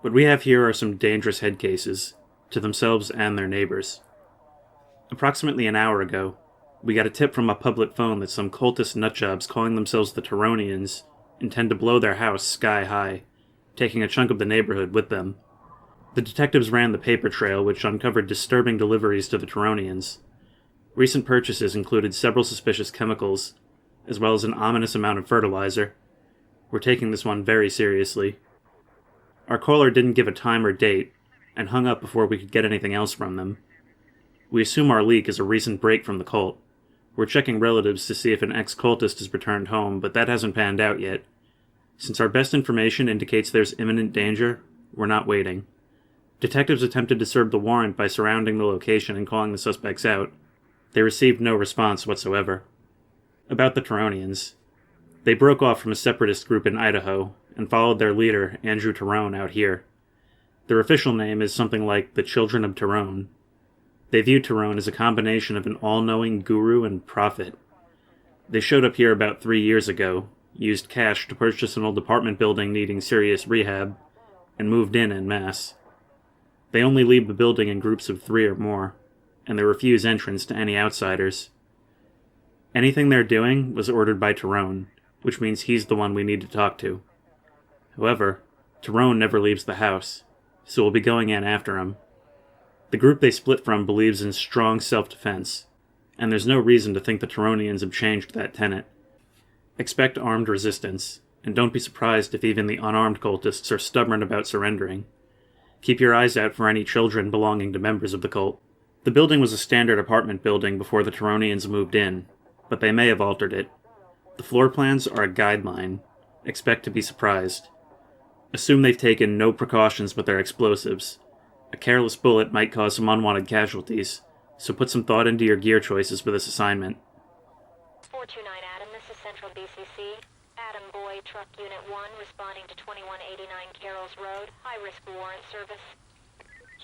What we have here are some dangerous head cases, to themselves and their neighbors. Approximately an hour ago, we got a tip from a public phone that some cultist nutjobs calling themselves the Taronians intend to blow their house sky high, taking a chunk of the neighborhood with them. The detectives ran the paper trail, which uncovered disturbing deliveries to the Taronians. Recent purchases included several suspicious chemicals, as well as an ominous amount of fertilizer. We're taking this one very seriously. Our caller didn't give a time or date, and hung up before we could get anything else from them. We assume our leak is a recent break from the cult. We're checking relatives to see if an ex-cultist has returned home, but that hasn't panned out yet. Since our best information indicates there's imminent danger, we're not waiting. Detectives attempted to serve the warrant by surrounding the location and calling the suspects out. They received no response whatsoever. About the Taronians. They broke off from a separatist group in Idaho and followed their leader, Andrew Taronne, out here. Their official name is something like the Children of Taronne. They view Taronne as a combination of an all-knowing guru and prophet. They showed up here about 3 years ago, used cash to purchase an old apartment building needing serious rehab, and moved in en masse. They only leave the building in groups of 3 or more, and they refuse entrance to any outsiders. Anything they're doing was ordered by Taronne, which means he's the one we need to talk to. However, Taronne never leaves the house, so we'll be going in after him. The group they split from believes in strong self-defense, and there's no reason to think the Taronians have changed that tenet. Expect armed resistance, and don't be surprised if even the unarmed cultists are stubborn about surrendering. Keep your eyes out for any children belonging to members of the cult. The building was a standard apartment building before the Taronians moved in, but they may have altered it. The floor plans are a guideline. Expect to be surprised. Assume they've taken no precautions with their explosives. A careless bullet might cause some unwanted casualties, so put some thought into your gear choices for this assignment. 429 Adam, this is Central BCC. Adam Boy, Truck Unit 1, responding to 2189 Carroll's Road. High-risk warrant service.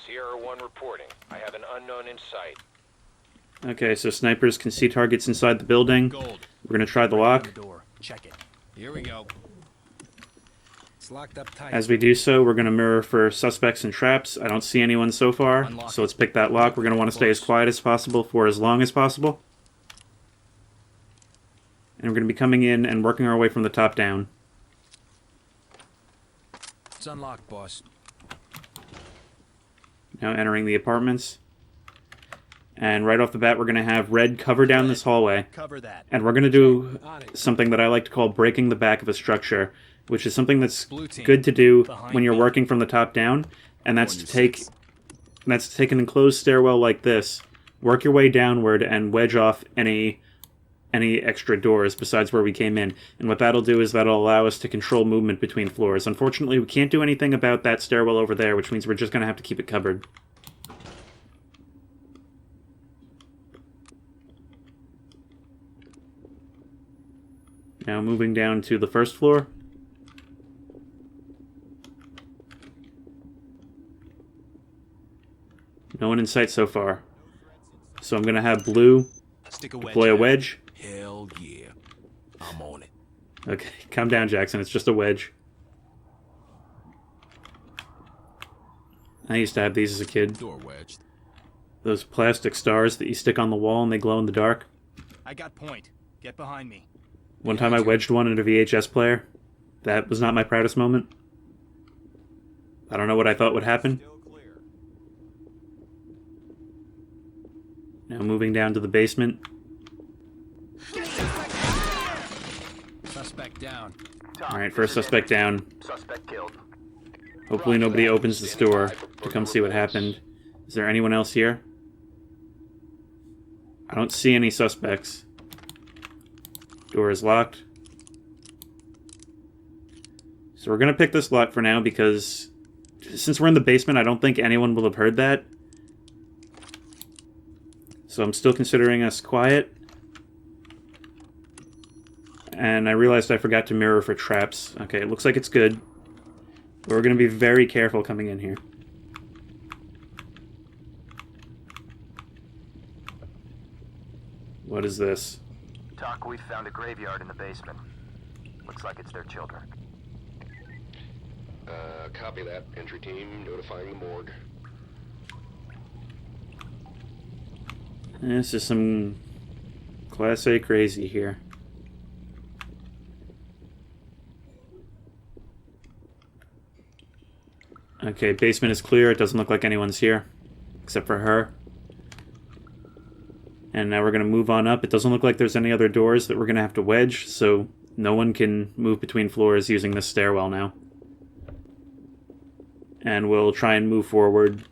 Sierra 1 reporting. I have an unknown in sight. Okay, so snipers can see targets inside the building. Gold. We're going to try the lock. Check it. Here we go. It's locked up tight. As we do so, we're going to mirror for suspects and traps. I don't see anyone so far, so let's pick that lock. We're going to want to stay as quiet as possible for as long as possible. And we're going to be coming in and working our way from the top down. It's unlocked, boss. Now entering the apartments. And right off the bat, we're going to have red cover down this hallway. Cover that. And we're going to do something that I like to call breaking the back of a structure, which is something that's good to do when you're working from the top down, and that's to take an enclosed stairwell like this, work your way downward, and wedge off any extra doors besides where we came in. And what that'll do is that'll allow us to control movement between floors. Unfortunately, we can't do anything about that stairwell over there, which means we're just going to have to keep it covered. Now moving down to the first floor. No one in sight so far. So I'm going to have blue deploy a wedge. Hell yeah. I'm on it. Okay, calm down, Jackson. It's just a wedge. I used to have these as a kid. Door wedged. Those plastic stars that you stick on the wall and they glow in the dark. I got point. Get behind me. One time I wedged one in a VHS player. That was not my proudest moment. I don't know what I thought would happen. Now moving down to the basement. Suspect down. Alright, first suspect down. Suspect killed. Hopefully nobody opens this door to come see what happened. Is there anyone else here? I don't see any suspects. Door is locked. So we're going to pick this lock for now because since we're in the basement, I don't think anyone will have heard that. So I'm still considering us quiet. And I realized I forgot to mirror for traps. Okay, it looks like it's good. But we're going to be very careful coming in here. What is this? Talk, we found a graveyard in the basement. Looks like it's their children. Copy that. Entry team notifying the morgue. This is some Class A crazy here. Okay, basement is clear. It doesn't look like anyone's here, except for her. And now we're going to move on up. It doesn't look like there's any other doors that we're going to have to wedge, so no one can move between floors using this stairwell now. And we'll try and move forward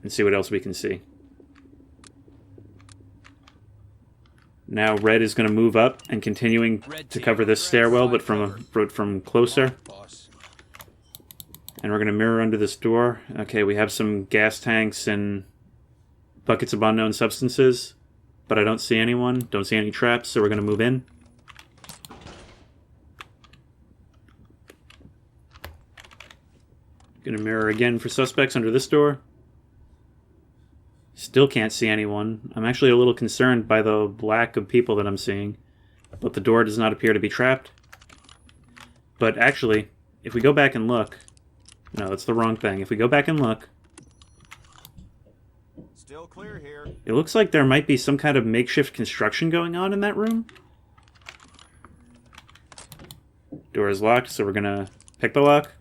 and see what else we can see. Now Red is going to move up and continuing to cover this stairwell, but from closer. And we're going to mirror under this door. Okay, we have some gas tanks and buckets of unknown substances, but I don't see anyone. Don't see any traps, so we're going to move in. Going to mirror again for suspects under this door. Still can't see anyone. I'm actually a little concerned by the lack of people that I'm seeing, but the door does not appear to be trapped. But actually, if we go back and look... No, that's the wrong thing. If we go back and look... Still clear here. It looks like there might be some kind of makeshift construction going on in that room. Door is locked, so we're gonna pick the lock.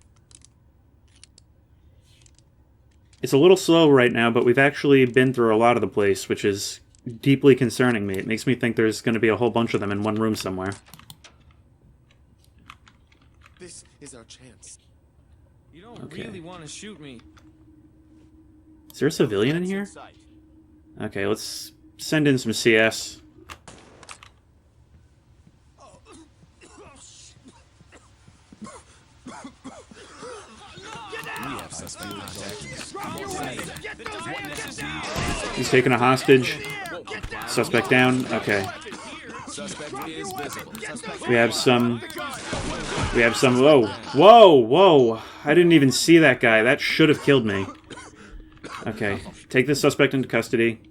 It's a little slow right now, but we've actually been through a lot of the place, which is deeply concerning me. It makes me think there's going to be a whole bunch of them in one room somewhere. This is our chance. You don't really want to shoot me. Is there a civilian in here? Okay, let's send in some CS. He's taking a hostage. Suspect down. Okay. We have some... Whoa! Whoa! Whoa! I didn't even see that guy. That should have killed me. Okay. Take this suspect into custody.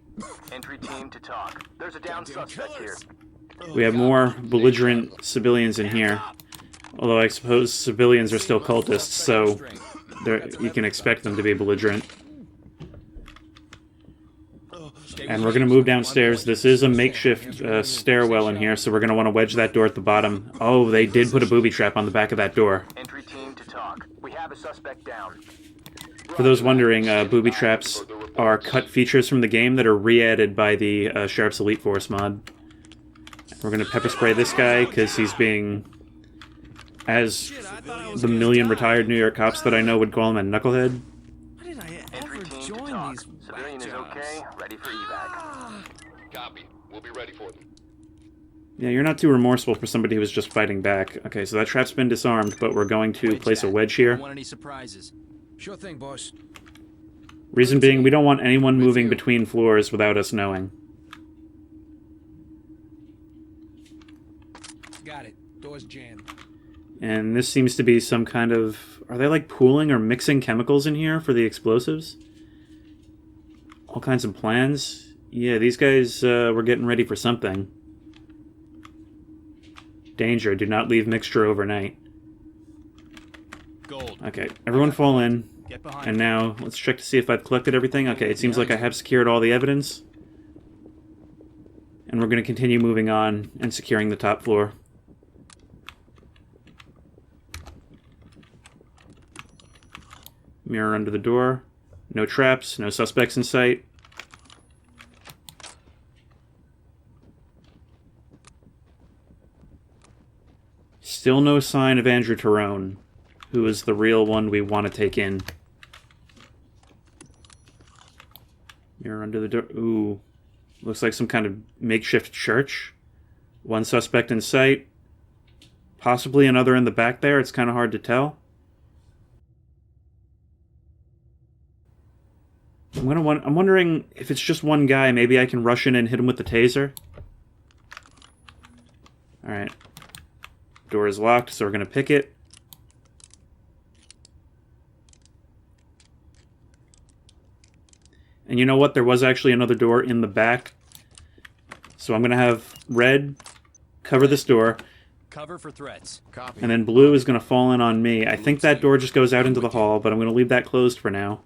Entry team to talk. There's a down suspect here. We have more belligerent civilians in here. Although I suppose civilians are still cultists, so you can expect them to be belligerent. And we're going to move downstairs. This is a makeshift stairwell in here, so we're going to want to wedge that door at the bottom. Oh, they did put a booby trap on the back of that door. Entry team to talk. We have a suspect down. For those wondering, booby traps are cut features from the game that are re-added by the Sheriff's Elite Force mod. We're going to pepper spray this guy because he's being, as the million retired New York cops that I know would call him, a knucklehead. Why did I ever Entry team to join talk. these Civilian is whack okay. jobs? Ready for evac. Copy. We'll be ready for them. Yeah, you're not too remorseful for somebody who was just fighting back. Okay, so that trap's been disarmed, but we're going to place a wedge here. Want any surprises? Sure thing, boss. Reason being, we don't want anyone moving between floors without us knowing. Got it. Door's jammed. And this seems to be some kind of... Are they like pooling or mixing chemicals in here for the explosives? All kinds of plans? Yeah, these guys were getting ready for something. Danger, do not leave mixture overnight. Gold. Okay, everyone fall in. Get behind. And now, let's check to see if I've collected everything. Okay, it seems like I have secured all the evidence. And we're going to continue moving on and securing the top floor. Mirror under the door. No traps, no suspects in sight. Still no sign of Andrew Taronne, who is the real one we want to take in. Mirror under the door. Ooh. Looks like some kind of makeshift church. One suspect in sight. Possibly another in the back there. It's kind of hard to tell. I'm wondering if it's just one guy. Maybe I can rush in and hit him with the taser. Alright. Door is locked, so we're going to pick it. And you know what? There was actually another door in the back. So I'm going to have Red cover this door. Cover for threats. Copy. And then blue is going to fall in on me. I think that door just goes out into the hall, but I'm going to leave that closed for now.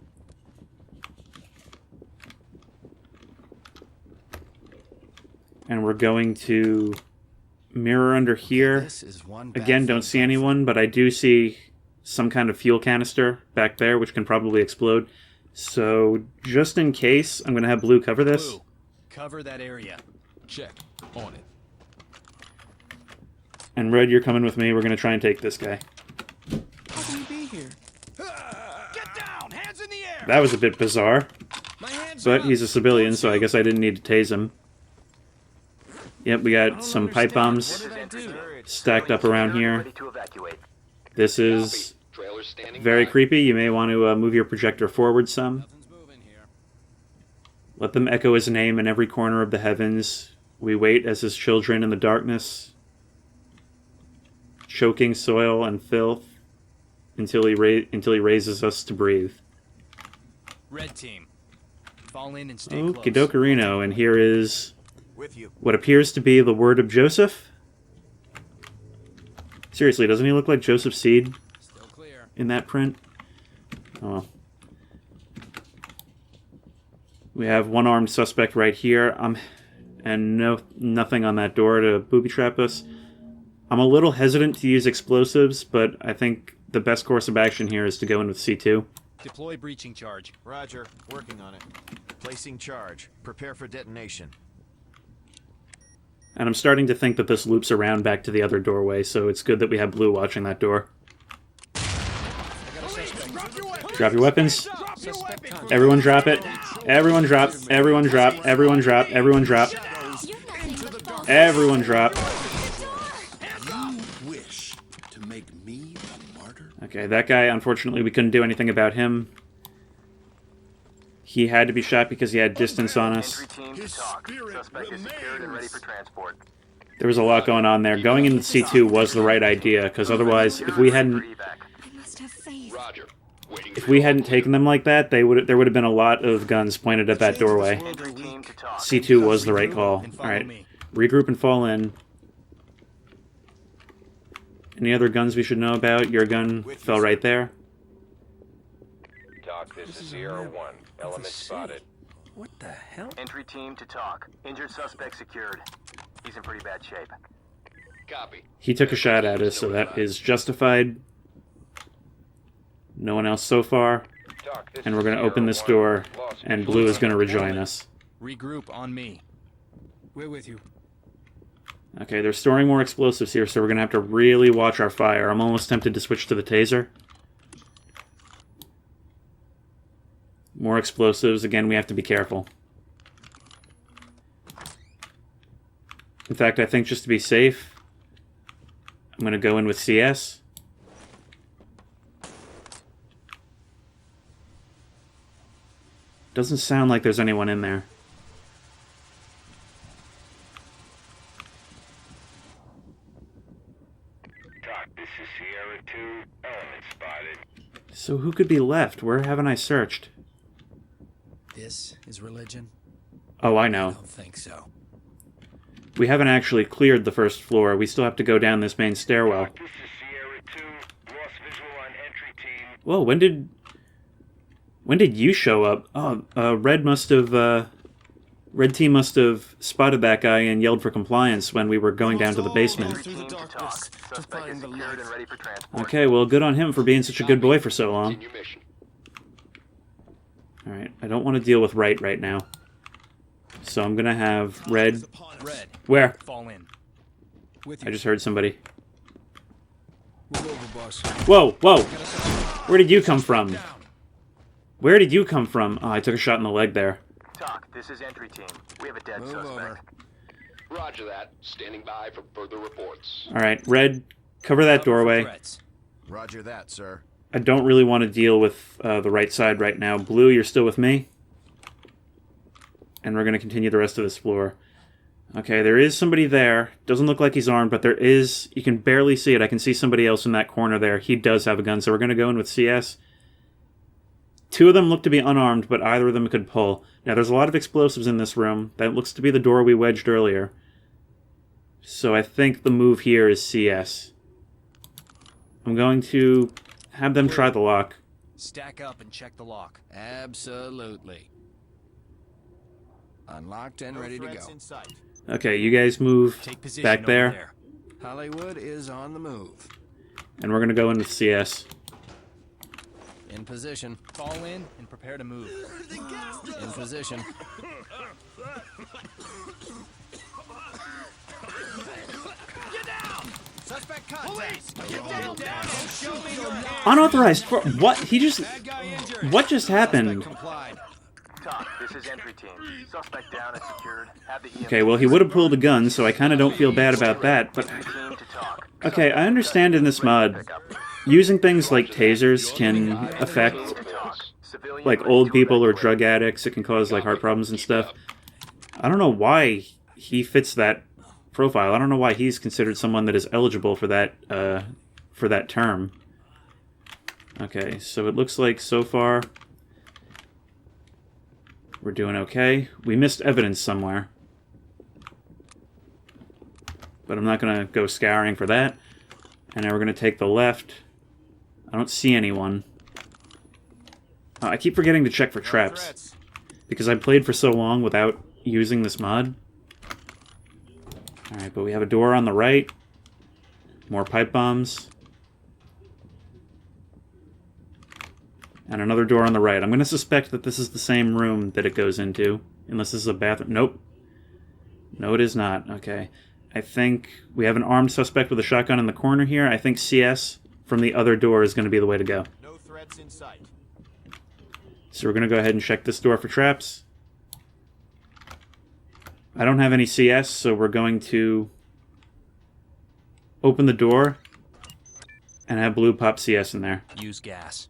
And we're going to mirror under here. This is one bad Again, don't thing. see anyone, but I do see some kind of fuel canister back there, which can probably explode. So, just in case, I'm going to have blue cover this. Blue, cover that area. Check. On it. And red, you're coming with me. We're going to try and take this guy. How can he be here? Get down! Hands in the air! That was a bit bizarre, My hands but are he's a up. civilian, so I guess I didn't need to tase him. Yep, we got some pipe bombs This is entry team. stacked up around Secured and here. Ready to evacuate. This is Trailer standing very by. creepy. You may want to move your projector forward some. Nothing's moving here. Let them echo his name in every corner of the heavens. We wait as his children in the darkness, choking soil and filth, until he raises us to breathe. Red team. Fall in and stay Okie close. dokerino, and here is With you. what appears to be the word of Joseph. Seriously, doesn't he look like Joseph's seed Still clear. in that print? Oh well. We have one armed suspect right here, and nothing on that door to booby trap us. I'm a little hesitant to use explosives, but I think the best course of action here is to go in with C2. Deploy breaching charge. Roger. Working on it. Placing charge. Prepare for detonation. And I'm starting to think that this loops around back to the other doorway, so it's good that we have blue watching that door. Drop your weapons. Everyone drop it. Everyone drop. Everyone drop. Everyone drop. Everyone drop. Everyone drop. Wish to make me a martyr? Okay, that guy, unfortunately, we couldn't do anything about him. He had to be shot because he had distance on us. Entry team to talk. Suspect is secured and ready for transport. There was a lot going on there. Going into C2 was the right idea, because otherwise, if we hadn't I must have faith. Roger. Waiting if for we hadn't taken them like that, there would have been a lot of guns pointed at that doorway. Entry team to talk. C2 was the right call. And follow Alright, me. regroup and fall in. Any other guns we should know about? Your gun fell right there. Doc, this is Sierra 1. Element spotted. What the hell? Entry team to talk. Injured suspect secured. He's in pretty bad shape. Copy. He took a shot at us, so that is justified. No one else so far. Doc, this And is we're going to Sierra open this 1. door, Lost and visual Blue is on going to entry rejoin team. us. Regroup on me. We're with you. Okay, they're storing more explosives here, so we're going to have to really watch our fire. I'm almost tempted to switch to the taser. More explosives. Again, we have to be careful. In fact, I think just to be safe, I'm going to go in with CS. Doesn't sound like there's anyone in there. Doc, this is Sierra 2. Element spotted. So who could be left? Where haven't I searched? This is religion? Oh, I I know. don't think so. We haven't actually cleared the first floor. We still have to go down this main stairwell. Doc, this is Sierra 2. Lost visual on entry team. Whoa, when did you show up? Oh, Red team must have spotted that guy and yelled for compliance when we were going down to the basement. Entry team to talk. Suspect is secured and ready for transport. Okay, well, good on him for being such a good boy for so long. Continue mission. Alright, I don't want to deal with right now. So I'm gonna have Red... Red, Where? fall in. With I you. just heard somebody. Move over, boss. Whoa, whoa! Where did you come from? Where did you come from? Oh, I took a shot in the leg there. Talk. This is entry team. We have a dead Move suspect. over. Roger that. Standing by for further reports. Alright, Red, cover that Cover for doorway. threats. Roger that, sir. I don't really want to deal with the right side right now. Blue, you're still with me? And we're going to continue the rest of this floor. Okay, there is somebody there. Doesn't look like he's armed, but there is... You can barely see it. I can see somebody else in that corner there. He does have a gun, so we're going to go in with CS. Two of them look to be unarmed, but either of them could pull. Now, there's a lot of explosives in this room. That looks to be the door we wedged earlier. So I think the move here is CS. I'm going to have them try the lock. Stack up and check the lock. Absolutely. Unlocked and ready to go. In sight. Okay, you guys move Take position back over there, Hollywood is on the move. and we're going to go into CS. In position. Fall in and prepare to move. In position. Suspect contact. Unauthorized for what? He just... Bad guy injured. What just happened? Complied. TOC, this is entry team. Suspect down and secured. Have the EMS. Okay, well, he would have pulled a gun, so I kind of don't feel bad about that, but... Team to TOC. Okay, I understand in this mod, using things like tasers can affect, Civilian like, ready old to people or evacuate. drug addicts. It can cause, like, heart problems and stuff. I don't know why he fits that profile. I don't know why he's considered someone that is eligible for that term. Okay, so it looks like so far we're doing okay. We missed evidence somewhere, but I'm not going to go scouring for that. And now we're going to take the left. I don't see anyone. I keep forgetting to check for traps Threats. because I played for so long without using this mod. Alright, but we have a door on the right. More pipe bombs. And another door on the right. I'm going to suspect that this is the same room that it goes into. Unless this is a bathroom. Nope. No, it is not. Okay. I think we have an armed suspect with a shotgun in the corner here. I think CS from the other door is going to be the way to go. No threats in sight. So we're going to go ahead and check this door for traps. I don't have any CS, so we're going to open the door and have blue pop CS in there. Use gas.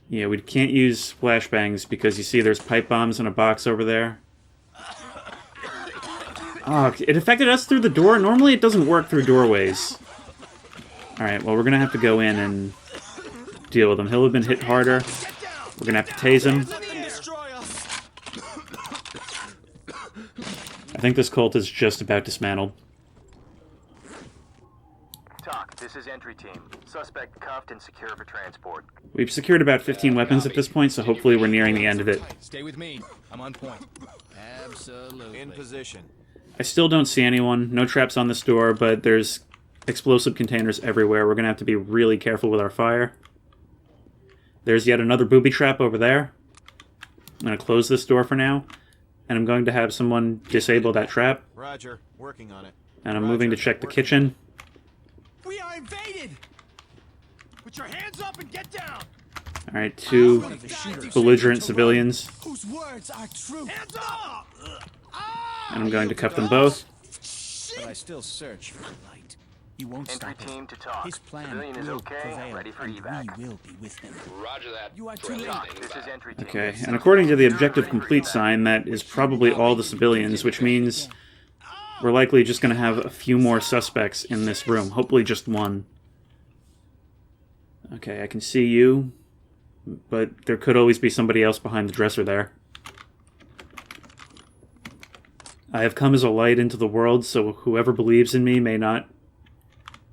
Yeah, we can't use flashbangs because you see there's pipe bombs in a box over there. Oh, it affected us through the door? Normally it doesn't work through doorways. Alright, well we're going to have to go in and deal with him. He'll have been hit harder. We're going to have to tase him. I think this cult is just about dismantled. TOC, this is entry team. Suspect cuffed and secure for transport. We've secured about 15 weapons at this point, so hopefully we're nearing the end of it. Stay with me. I'm on point. Absolutely. In position. I still don't see anyone. No traps on this door, but there's explosive containers everywhere. We're going to have to be really careful with our fire. There's yet another booby trap over there. I'm going to close this door for now, and I'm going to have someone disable that trap, Roger. Working on it. and I'm moving to check the kitchen. We are invaded! Put your hands up and get down! Alright, two belligerent civilians, Whose words are true? Hands up! and I'm going to cuff them both. But I still search for light. He won't Entry stop it. team to TOC. His plan Civilian is will okay. prevail, Ready for and evac. we will be with him. Roger that. You are too Friendly late. standing This is by. entry team. Okay, and according to the objective complete sign, that is probably all the civilians, which means we're likely just going to have a few more suspects in this room. Hopefully just one. Okay, I can see you, but there could always be somebody else behind the dresser there. I have come as a light into the world, so whoever believes in me may not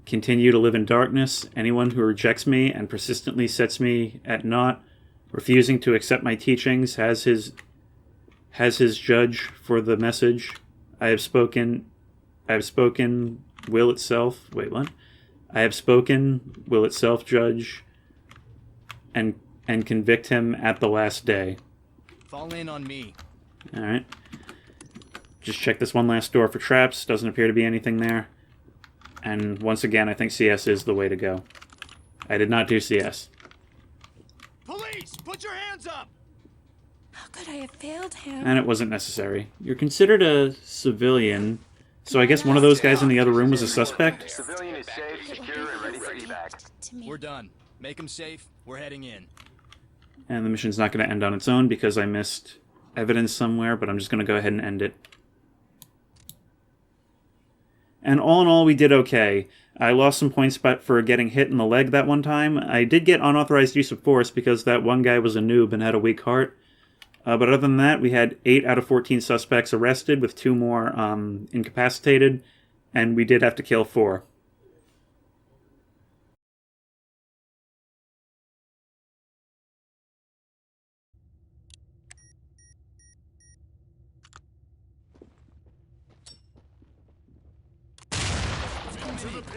continue to live in darkness. Anyone who rejects me and persistently sets me at naught, refusing to accept my teachings, has his judge for the message. I have spoken, will itself, wait, what? I have spoken, will itself judge, and convict him at the last day. Fall in on me. Alright. Just check this one last door for traps. Doesn't appear to be anything there. And once again, I think CS is the way to go. I did not do CS. Police! Put your hands up! How could I have failed him? And it wasn't necessary. You're considered a civilian, so I guess one of those guys in the other room was a suspect? Civilian is safe, secure, and ready for evac. To me. We're done. Make him safe. We're heading in. And the mission's not going to end on its own because I missed evidence somewhere, but I'm just going to go ahead and end it. And all in all, we did okay. I lost some points for getting hit in the leg that one time. I did get unauthorized use of force because that one guy was a noob and had a weak heart. But other than that, we had 8 out of 14 suspects arrested, with 2 more incapacitated, and we did have to kill 4.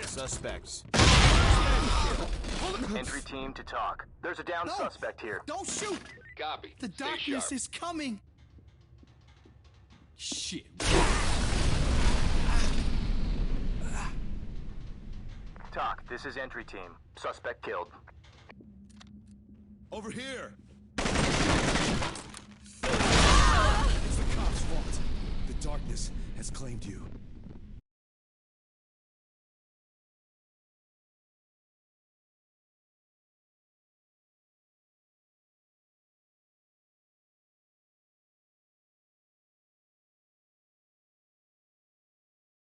Suspects. Entry team to talk. There's a down suspect here. Don't shoot! Copy. The Stay darkness sharp. is coming! Shit. Talk, this is entry team. Suspect killed. Over here! It's the cops' fault. The darkness has claimed you.